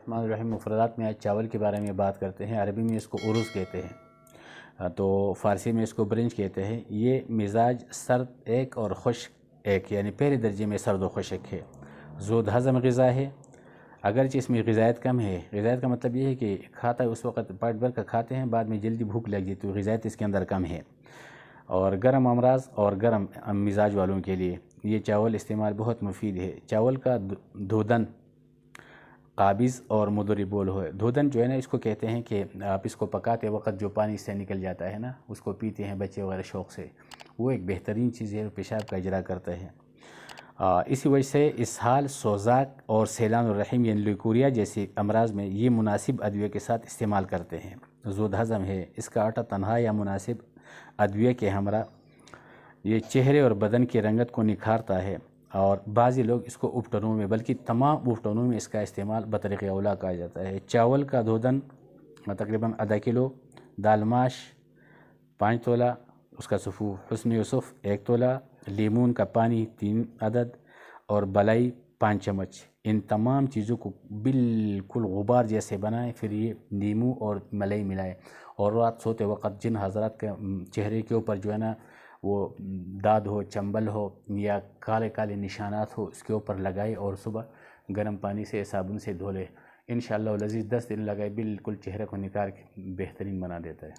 الرحمن الرحیم۔ مفردات میں آج چاول کے بارے میں بات کرتے ہیں۔ عربی میں اس کو ارز کہتے ہیں، تو فارسی میں اس کو برنج کہتے ہیں۔ یہ مزاج سرد ایک اور خشک ایک، یعنی پہلے درجے میں سرد و خشک ہے۔ زود ہضم غذا ہے، اگرچہ اس میں غذائیت کم ہے۔ غذائیت کا مطلب یہ ہے کہ کھاتا ہے اس وقت پیٹ بھر کر کھاتے ہیں، بعد میں جلدی بھوک لگ جاتی ہے، غذائیت اس کے اندر کم ہے۔ اور گرم امراض اور گرم مزاج والوں کے لیے یہ چاول استعمال بہت مفید ہے۔ چاول کا دودن قابض اور مدری بول ہے۔ دودن جو ہے نا، اس کو کہتے ہیں کہ آپ اس کو پکاتے وقت جو پانی سے نکل جاتا ہے نا، اس کو پیتے ہیں بچے وغیرہ شوق سے، وہ ایک بہترین چیز ہے، پیشاب کا اجرا کرتا ہے۔ اسی وجہ سے اسہال، سوزاک اور سیلان الرحم یعنی لیکوریا جیسے امراض میں یہ مناسب ادویہ کے ساتھ استعمال کرتے ہیں۔ زود ہضم ہے، اس کا آٹا تنہا یا مناسب ادویہ کے ہمراہ یہ چہرے اور بدن کی رنگت کو نکھارتا ہے، اور بعضی لوگ اس کو ابٹنوں میں بلکہ تمام ابٹنوں میں اس کا استعمال بطریق اولا کہا جاتا ہے۔ چاول کا دودن تقریباً آدھا کلو، دال ماش 5 تولہ، اس کا صفوف حسن یوسف 1 تولہ، لیمون کا پانی 3 عدد اور بلائی 5 چمچ۔ ان تمام چیزوں کو بالکل غبار جیسے بنائیں، پھر یہ نیمو اور ملائی ملائیں، اور رات سوتے وقت جن حضرات کے چہرے کے اوپر جو ہے نا وہ داد ہو، چنبل ہو یا کالے کالے نشانات ہو، اس کے اوپر لگائے اور صبح گرم پانی سے صابن سے دھو لے۔ انشاءاللہ العزیز 10 دن لگائے، بالکل چہرے کو نکھار کے بہترین بنا دیتا ہے۔